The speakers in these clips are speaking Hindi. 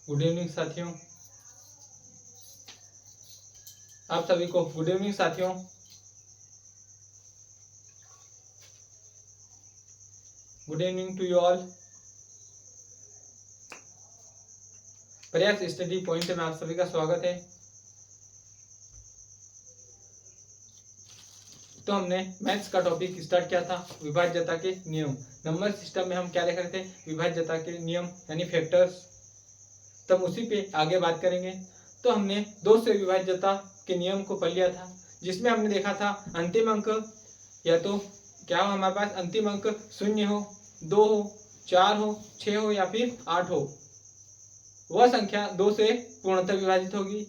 गुड इवनिंग साथियों, आप सभी को गुड इवनिंग साथियों। Good evening to you all. Prayas study point में आप सभी का स्वागत है। तो हमने मैथ्स का टॉपिक स्टार्ट किया था विभाज्यता के नियम। नंबर सिस्टम में हम क्या देख रहे थे? विभाज्यता के नियम यानी फैक्टर्स। तब उसी पे आगे बात करेंगे। तो हमने 2 से विभाज्यता के नियम को पढ़ लिया था, जिसमें हमने देखा था अंतिम अंक या तो क्या हो हमारे पास अंतिम अंक 0 हो, 2 हो, 4 हो, 6 हो या फिर 8 हो, वह संख्या 2 से पूर्णतः विभाजित होगी।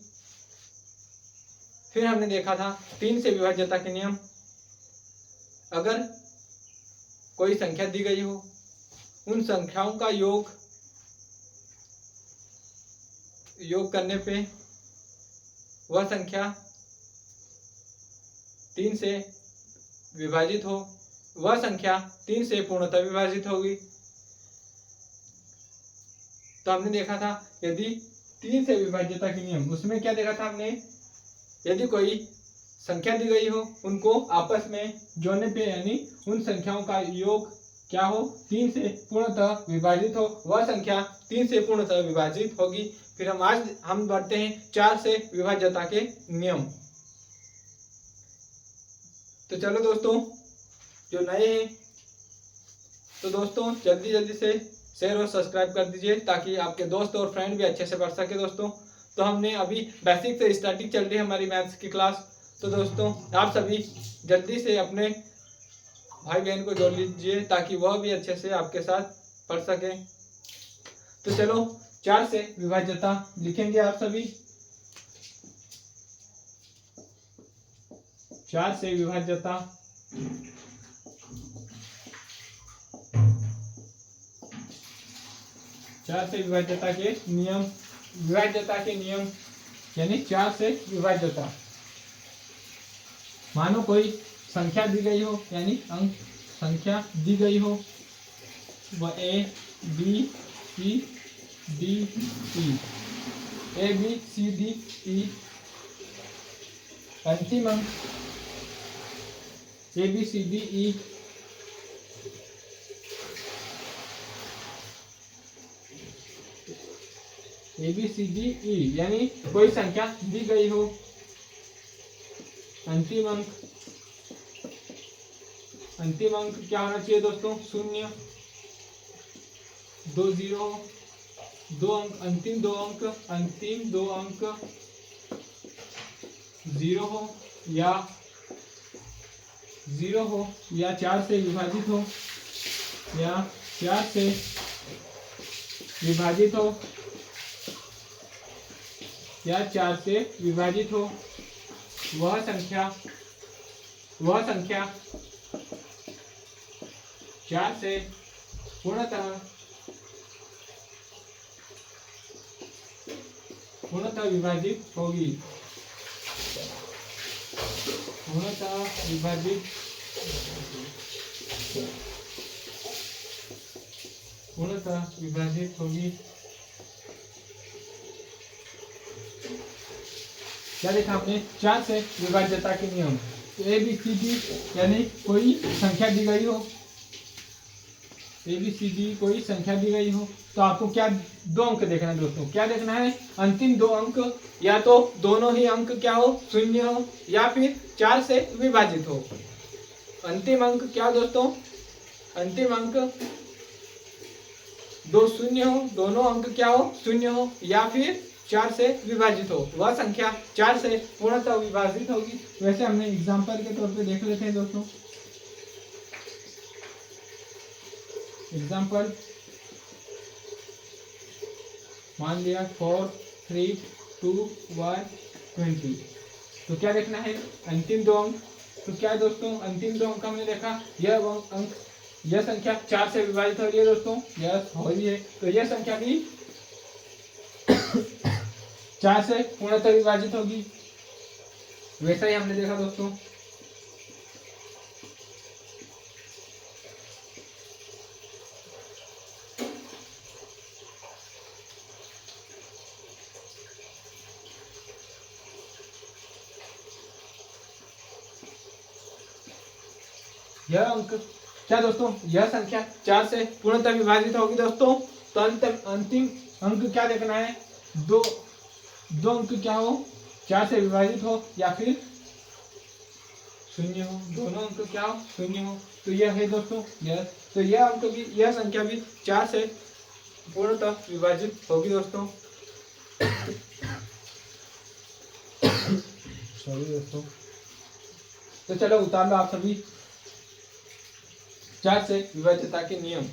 फिर हमने देखा था 3 से विभाज्यता के नियम। अगर कोई संख्या दी गई हो, उन संख्याओं का योग करने पे वह संख्या 3 से विभाजित हो, वह संख्या 3 से पूर्णतः विभाजित होगी। तो हमने देखा था यदि 3 से विभाज्यता के नियम, उसमें क्या देखा था हमने? यदि कोई संख्या दी गई हो, उनको आपस में जोड़ने पे यानी उन संख्याओं का योग क्या हो? 3 से पूर्णतः विभाजित हो, वह संख्या 3 से पूर्णतः विभाजित होगी। फिर आज हम बढ़ते हैं 4 से विभाज्यता के नियम। तो चलो दोस्तों, जो नए हैं तो दोस्तों जल्दी से शेयर और सब्सक्राइब कर दीजिए, ताकि आपके दोस्त और फ्रेंड भी अच्छे से पढ़ सके। दोस्तों तो हमने अभी बेसिक से स्टार्टिंग चल रही है हमारी मैथ्स की क्लास। तो दोस्तों आप सभी जल्दी से अपने भाई बहन को जोड़ लीजिए, ताकि वह भी अच्छे से आपके साथ पढ़ सके। तो चलो 4 से विभाज्यता लिखेंगे आप सभी। 4 से विभाज्यता। चार से विभाज्यता के नियम। विभाज्यता के नियम यानी 4 से विभाज्यता। मानो कोई संख्या दी गई हो, यानी अंक संख्या दी गई हो, वह A B C D E, A B C D E. अंतिम अंक A B C D E A B C D E, यानी कोई संख्या दी गई हो, अंतिम अंक क्या होना चाहिए दोस्तों? 0, 2 0, 2 अंक, अंतिम दो अंक 0 हो या 4 से विभाजित हो, या 4 से विभाजित हो, या 4 से विभाजित हो, वह संख्या 4 से पूर्णतः विभाजित होगी। पूर्णतः विभाजित होगी। क्या देखा हमने? 4 से विभाज्यता के नियम। ए बी सी डी यानी कोई संख्या दी गई हो, ए बी सी डी कोई संख्या दी गई हो, तो आपको क्या 2 अंक देखना है दोस्तों? क्या देखना है? अंतिम 2 अंक, या तो दोनों ही अंक क्या हो? 0 हो, या फिर 4 से विभाजित हो। अंतिम अंक क्या दोस्तों? अंतिम अंक 2 0 हो, दोनों अंक क्या हो? 0 हो, या फिर 4 से विभाजित हो, वह संख्या 4 से पूर्णतः विभाजित होगी। वैसे हमने एग्जाम्पल के तौर पे देख लेते हैं दोस्तों। एग्जाम्पल मान लिया 4 3 2 1 20। तो क्या देखना है? अंतिम 2 अंक। तो क्या है दोस्तों? अंतिम 2 अंक हमने देखा, यह अंक, यह संख्या 4 से विभाजित हो रही है दोस्तों, यह हो रही है, तो यह संख्या भी 4 से पूर्णतः विभाजित होगी। वैसा ही हमने देखा दोस्तों। यह अंक क्या दोस्तों, यह संख्या 4 से पूर्णतः विभाजित होगी दोस्तों। तो अंतिम अंक क्या देखना है, दो अंक क्या हो, 4 से विभाजित हो या फिर शून्य हो, दोनों अंक क्या हो, शून्य हो। तो यह है दोस्तों यह, तो यह अंक भी, यह संख्या भी 4 से पूर्णतः विभाजित होगी दोस्तों। सॉरी दोस्तों। तो चलो उतार लो आप सभी 4 से विभाज्यता के नियम,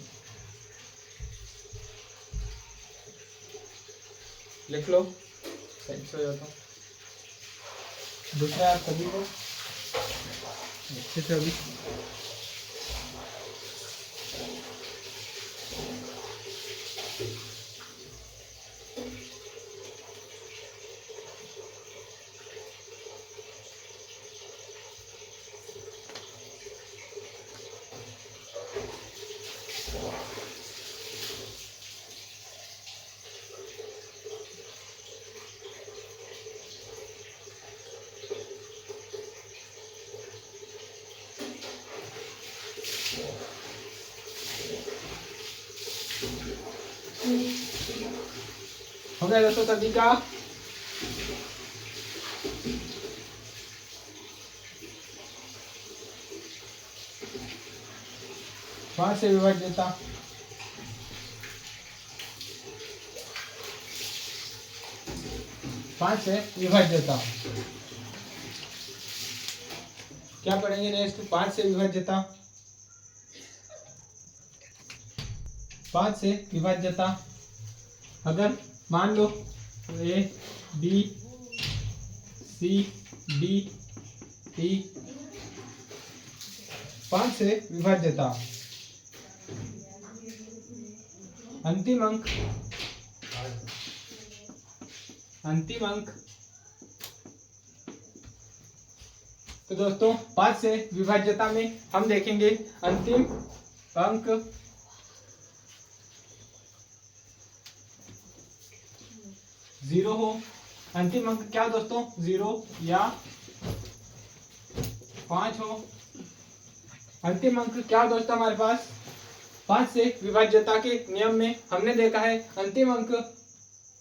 लिख लो, सही हो जाता। दूसरा आप सभी को अच्छे से अभी हो गया दोस्तों सभी का। पांच से विभाज्यता, पांच से विभाज्यता क्या पढ़ेंगे नेक्स्ट, 5 से विभाज्यता, 5 से विभाज्यता। अगर मान लो ए बी सी डी ई 5 से विभाज्यता, अंतिम अंक तो दोस्तों 5 से विभाज्यता में हम देखेंगे अंतिम अंक 0 हो। अंतिम अंक क्या दोस्तों, 0 या 5 हो। अंतिम अंक क्या दोस्तों हमारे पास, 5 से विभाज्यता के नियम में हमने देखा है अंतिम अंक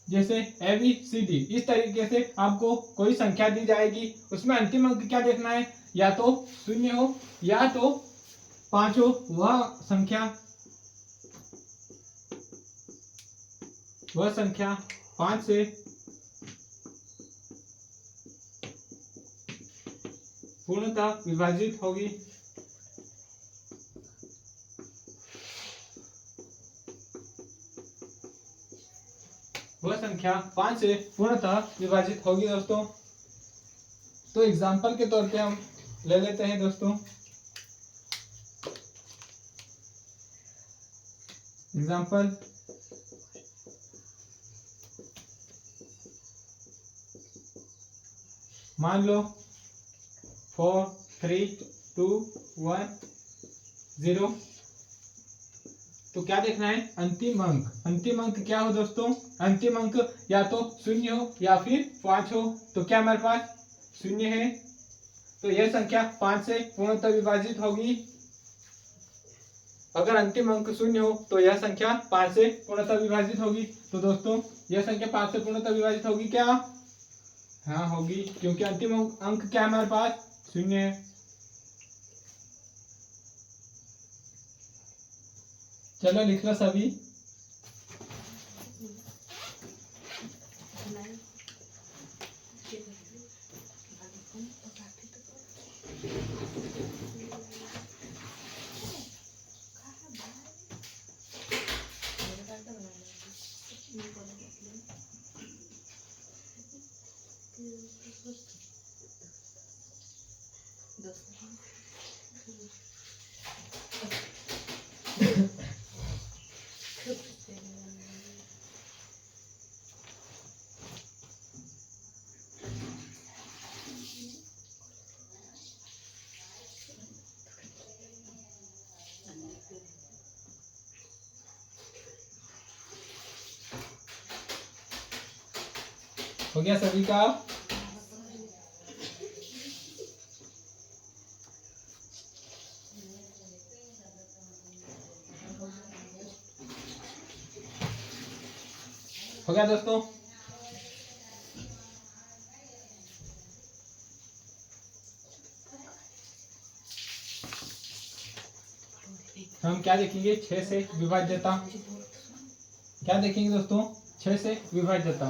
जैसे ए बी सी डी, इस तरीके से आपको कोई संख्या दी जाएगी, उसमें अंतिम अंक क्या देखना है, या तो 0 हो या तो 5 हो। वह संख्या 5 से पूर्णतः विभाजित होगी। वह संख्या 5 से पूर्णतः विभाजित होगी दोस्तों। तो एग्जांपल के तौर पे हम ले लेते हैं दोस्तों, एग्जांपल मान लो 4 3 2 1 0। तो क्या देखना है, अंतिम अंक क्या हो दोस्तों, अंतिम अंक या तो 0 हो या फिर 5 हो। तो क्या हमारे पास 0 है, तो यह संख्या 5 से पूर्णतः विभाजित होगी। अगर अंतिम अंक 0 हो तो यह संख्या 5 से पूर्णतः विभाजित होगी। तो दोस्तों यह संख्या 5 से पूर्णतः विभाजित होगी क्या, हाँ होगी, क्योंकि अंतिम अंक क्या है हमारे पास, 0 है। चलो लिख लो सभी, हो गया सभी का। हो गया दोस्तों। हम क्या देखेंगे, 6 से विभाज्यता। क्या देखेंगे दोस्तों, 6 से विभाज्यता।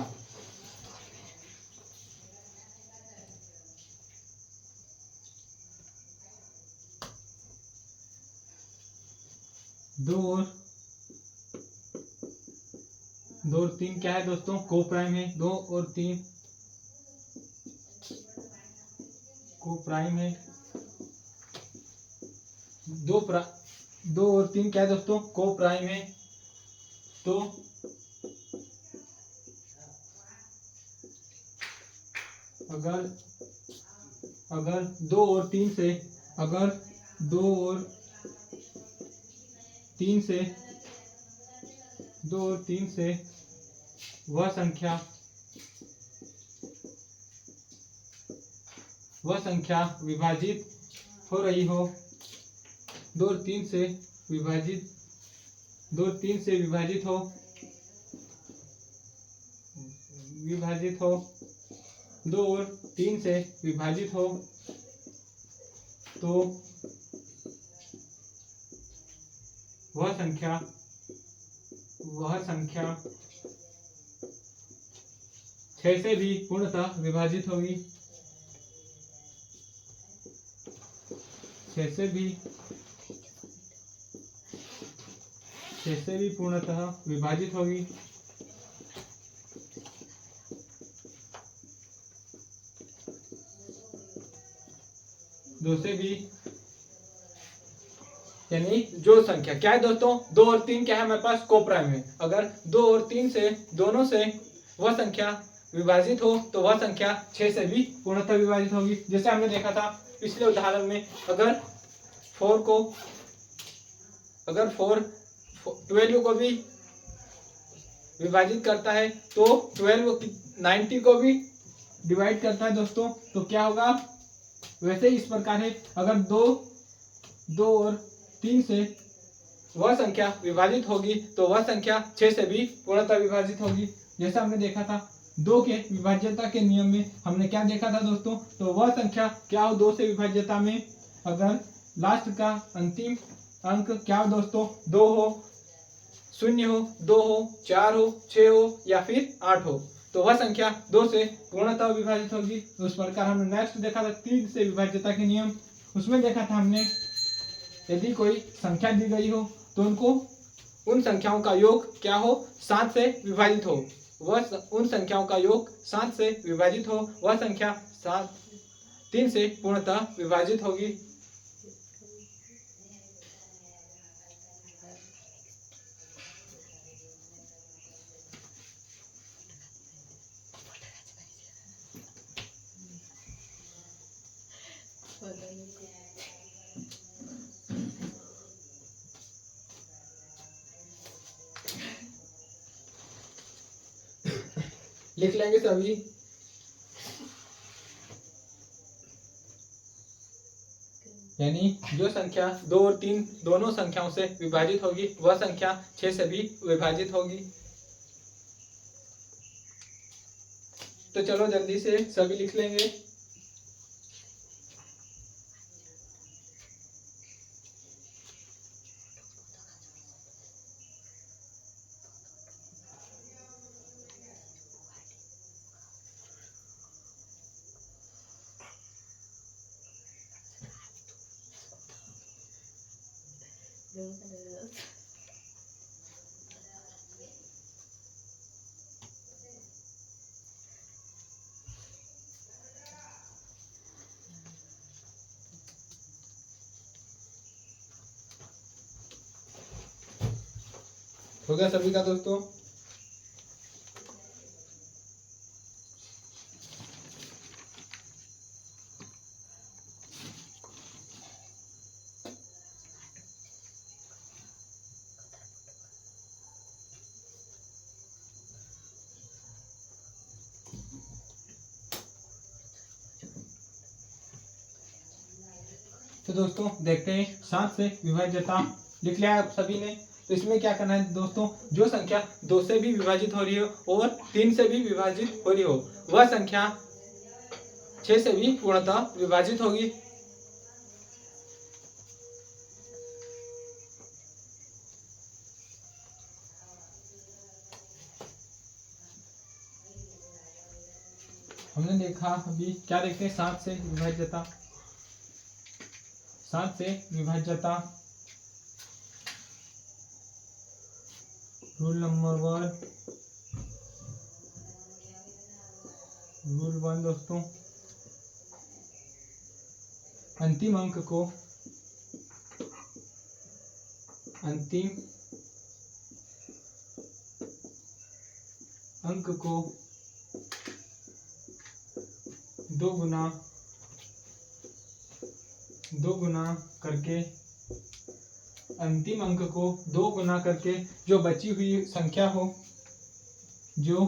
दो और 3 क्या है दोस्तों, को प्राइम है। 2 और 3 को प्राइम है। 2 और 3 क्या है दोस्तों, को प्राइम है। तो अगर 2 और 3 से, अगर 2 और 3 से, 2 और 3 से वह संख्या विभाजित हो रही हो, 2 और 3 से विभाजित, 2 और 3 से विभाजित हो, 2 और 3 से विभाजित हो, तो वह संख्या 6 से भी पूर्णतः विभाजित होगी। 6 से भी पूर्णतः विभाजित होगी। दो से भी, यानी जो संख्या क्या है दोस्तों, 2 और 3 क्या है हमारे पास, को प्राइम है। अगर 2 और 3 से दोनों से वह संख्या विभाजित हो, तो वह संख्या 6 से भी पूर्णतः विभाजित होगी। जैसे हमने देखा था पिछले उदाहरण में, अगर 4 12 को भी विभाजित करता है, तो 12 90 को भी डिवाइड करता है दोस्तों, तो क्या होगा, वैसे इस प्रकार है। अगर 2 और 3 से वह संख्या विभाजित होगी, तो वह संख्या 6 से भी पूर्णतः विभाजित होगी। जैसा हमने देखा था 2 के विभाज्यता के नियम में, हमने क्या देखा था दोस्तों, तो वह संख्या क्या हो 2 से विभाज्यता में, अगर लास्ट का अंतिम अंक क्या हो दोस्तों, 2 हो, 0 हो, 2 हो, 4 हो, 6 हो या फिर 8 हो, तो वह संख्या 2 से पूर्णतः विभाजित होगी। उस प्रकार हमने नेक्स्ट देखा था 3 से विभाज्यता के नियम। उसमें देखा था हमने, यदि कोई संख्या दी गई हो तो उन संख्याओं का योग क्या हो, 7 से विभाजित हो। उन संख्याओं का योग 7 से विभाजित हो, वह संख्या 3 से पूर्णतः विभाजित होगी। लिख लेंगे सभी। यानी जो संख्या 2 और 3 दोनों संख्याओं से विभाजित होगी, वह संख्या 6 से भी विभाजित होगी। तो चलो जल्दी से सभी लिख लेंगे। हो गया सभी का दोस्तों। तो दोस्तों देखते हैं 7 से विभाज्यता। लिख लिया आप सभी ने। तो इसमें क्या करना है दोस्तों, जो संख्या 2 से भी विभाजित हो रही हो और 3 से भी विभाजित हो रही हो वह संख्या 6 से भी पूर्णतः विभाजित होगी। हमने देखा अभी क्या देखते हैं, 7 से विभाज्यता, 7 से विभाज्यता रूल नंबर 1, रूल 1 दोस्तों, अंतिम अंक को दो गुना करके, अंतिम अंक को 2 गुना करके जो बची हुई संख्या हो, जो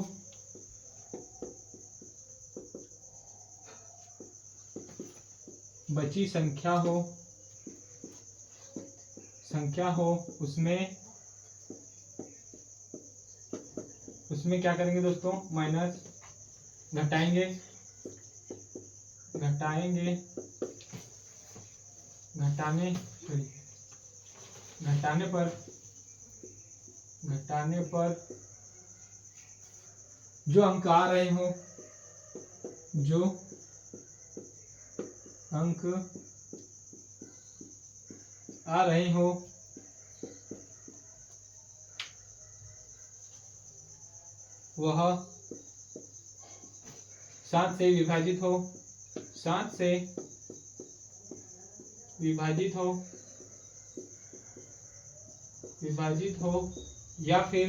बची संख्या हो उसमें क्या करेंगे दोस्तों, माइनस घटाने पर जो अंक आ रहे हो, वह 7 से विभाजित हो, 7 से विभाजित हो या फिर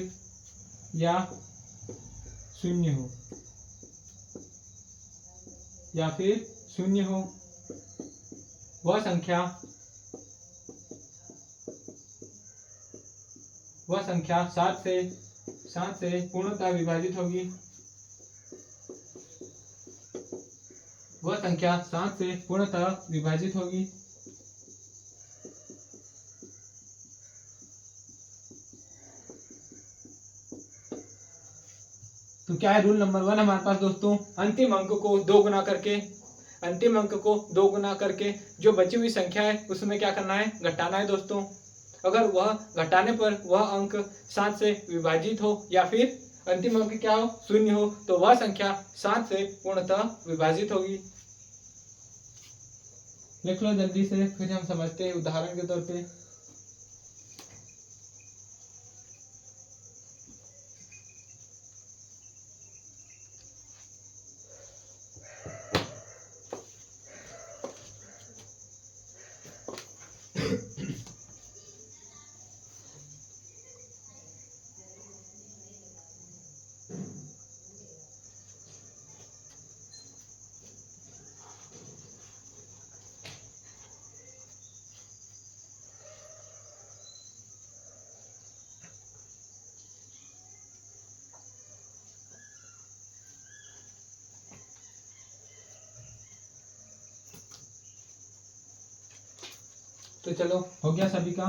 शून्य हो, वह संख्या 7 से पूर्णतः विभाजित होगी, वह संख्या 7 से पूर्णतः विभाजित होगी। तो क्या है रूल नंबर 1 हमारे पास दोस्तों, अंतिम अंक को 2 गुना करके जो बची हुई संख्या है उसमें क्या करना है, घटाना है दोस्तों। अगर वह घटाने पर वह अंक 7 से विभाजित हो या फिर अंतिम अंक क्या हो, शून्य हो, तो वह संख्या 7 से पूर्णतः विभाजित होगी। लिख लो जल्दी से, फिर हम समझते हैं उदाहरण के तौर पे। तो चलो हो गया सभी का।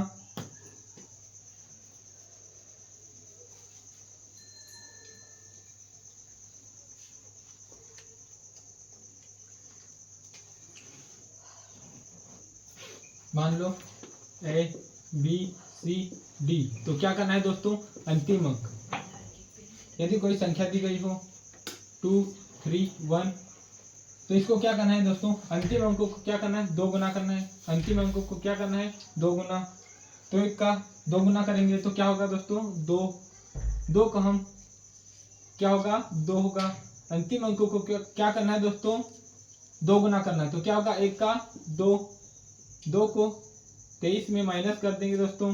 मान लो A B C D, तो क्या करना है दोस्तों, अंतिम अंक यदि कोई संख्या दी गई हो 2 3 1, तो इसको क्या करना है दोस्तों, अंतिम अंकों को क्या करना है, 2 गुना करना है। अंतिम अंकों को क्या करना है, 2 गुना। तो एक का 2 गुना करेंगे तो क्या होगा दोस्तों, 2 का हम क्या होगा, 2 होगा। अंतिम अंकों को क्या करना है दोस्तों, 2 गुना करना है, तो क्या होगा, 1 का 2 को 23 में माइनस कर देंगे दोस्तों,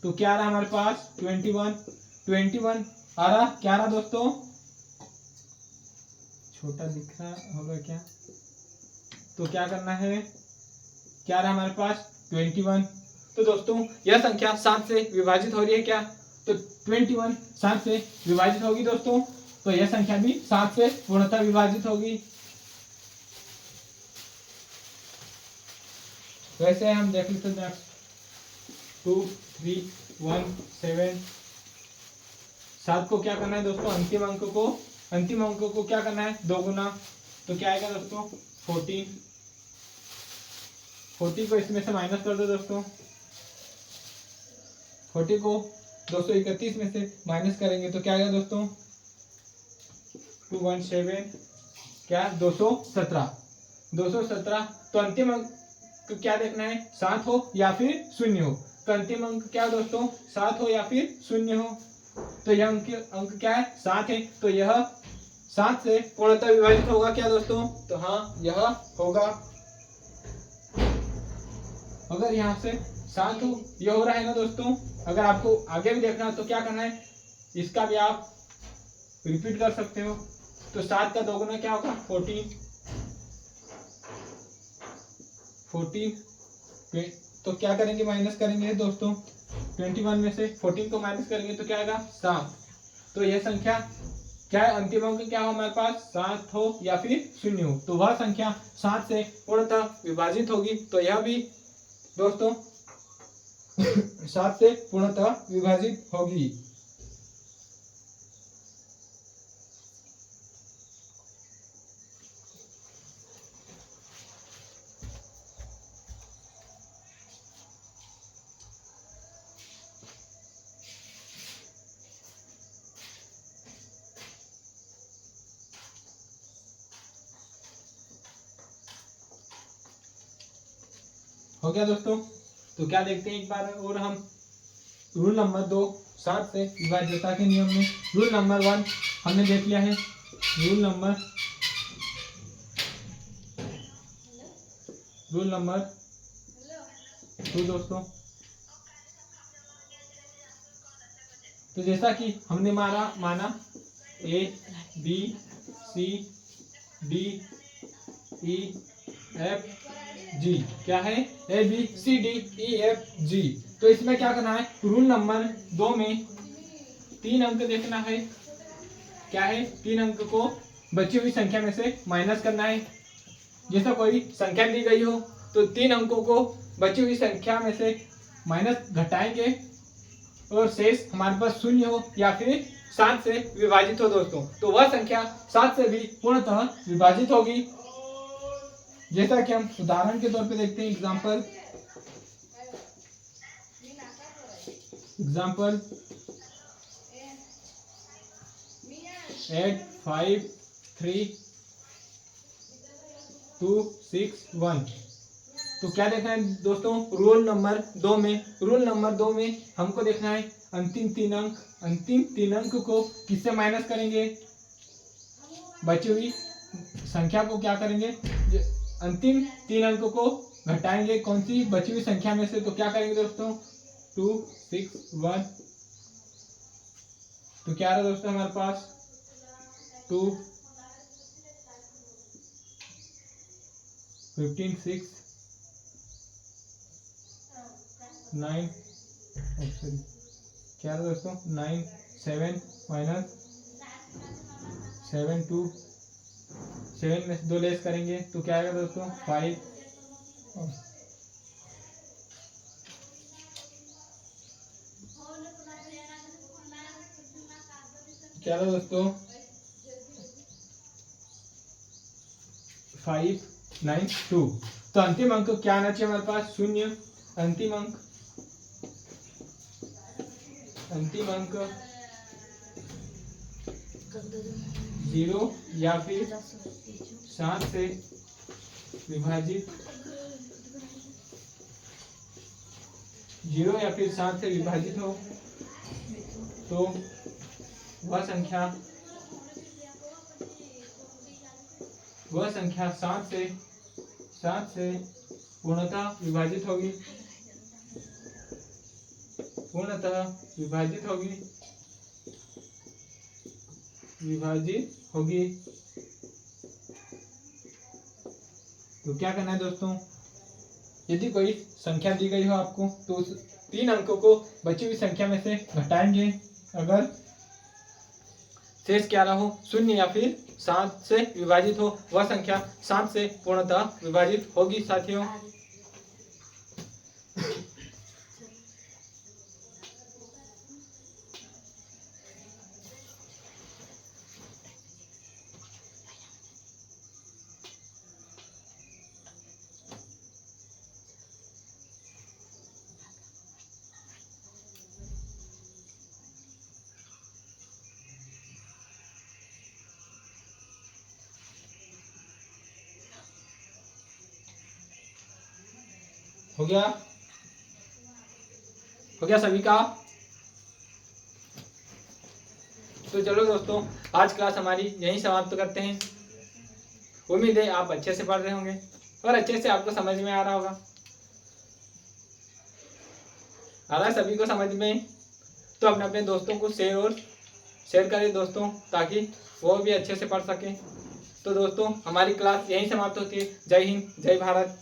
तो क्या आ रहा हमारे पास 21 आ रहा, क्या आ रहा दोस्तों, छोटा दिख रहा होगा क्या, तो क्या करना है, क्या रहा हमारे पास 21। तो दोस्तों यह संख्या 7 से विभाजित हो रही है क्या, तो 21 7 से विभाजित होगी दोस्तों, तो यह संख्या भी 7 से पूर्णतः विभाजित होगी। वैसे हम देख लेते हैं। 2 3 1 7। 7 को क्या करना है दोस्तों, अंतिम अंक को क्या करना है, 2 गुना, तो क्या आएगा दोस्तों 14। 40 को इसमें से माइनस कर दो दोस्तों, 40 को 231 में से माइनस करेंगे तो क्या आएगा दोस्तों 217, क्या 217। तो अंतिम अंक क्या देखना है, 7 हो या फिर 0 हो। तो अंतिम अंक क्या दोस्तों, 7 हो या फिर 0 हो। तो यह अंक क्या है, 7 है, तो यह 7 से पूर्णतः विभाजित होगा क्या दोस्तों, तो हाँ यह होगा। अगर यहाँ से 7 हो, यह हो रहा है ना दोस्तों। अगर आपको आगे भी देखना तो क्या करना है, इसका भी आप रिपीट कर सकते हो। तो 7 का 2 गुना क्या होगा 14। तो क्या करेंगे, माइनस करेंगे दोस्तों 21 में से 14 को माइनस करेंगे तो क्या आएगा 7। तो यह संख्या क्या है, अंतिम अंक क्या हो हमारे पास, 7 हो या फिर 0 हो। तो वह संख्या 7 से पूर्णतः विभाजित होगी। तो यह भी दोस्तों 7 से पूर्णतः विभाजित होगी। हो गया दोस्तों। तो क्या देखते हैं एक बार और हम रूल नंबर 2, 7 से विभाज्यता के नियम में रूल नंबर 1 हमने देख लिया है। रूल नंबर 2 दोस्तों। तो जैसा कि हमने माना A B C D E F G, क्या है A B C D E F G। तो इसमें क्या करना है, रूल नंबर 2 में 3 अंक देखना है। क्या है, 3 अंक को बची हुई संख्या में से माइनस करना है। जैसा कोई संख्या दी गई हो तो 3 अंकों को बची हुई संख्या में से माइनस घटाएंगे और शेष हमारे पास 0 हो या फिर 7 से विभाजित हो दोस्तों। तो वह संख्या 7 से भी पूर्णतः विभाजित होगी। जैसा कि हम उदाहरण के तौर पे देखते हैं, एग्जाम्पल 8 5 3 2 6 1। तो क्या देखना है दोस्तों, रूल नंबर 2 में हमको देखना है अंतिम तीन अंक को किससे माइनस करेंगे, बची हुई संख्या को क्या करेंगे, अंतिम 3 अंक को घटाएंगे कौन सी बची हुई संख्या में से। तो क्या करेंगे दोस्तों 2 6 1। तो क्या रहा दोस्तों हमारे पास 2 15 6 9, क्या रहा दोस्तों 9 7 माइनस 7 2, 7 में से 2 लेस करेंगे तो क्या आएगा दोस्तों 5। क्या रहा दोस्तों 5 9 2। तो अंतिम अंक क्या आना चाहिए हमारे पास 0। अंतिम अंक 0 या फिर 7 से विभाजित 0 या फिर 7 से विभाजित हो तो वह संख्या 7 से पूर्णतः विभाजित होगी। तो क्या करना है दोस्तों, यदि कोई संख्या दी गई हो आपको तो उस 3 अंकों को बची हुई संख्या में से घटाएंगे। अगर शेष क्या रहा हो 0 या फिर 7 से विभाजित हो, वह संख्या 7 से पूर्णतः विभाजित होगी साथियों। हो गया? हो गया सभी का? तो चलो दोस्तों, आज क्लास हमारी यहीं समाप्त करते हैं। उम्मीद है आप अच्छे से पढ़ रहे होंगे और अच्छे से आपको समझ में आ रहा होगा। आ रहा है सभी को समझ में? तो अपने अपने दोस्तों को शेयर करें दोस्तों, ताकि वो भी अच्छे से पढ़ सकें। तो दोस्तों, हमारी क्लास यहीं समाप्त होती है। जय हिंद, जय भारत।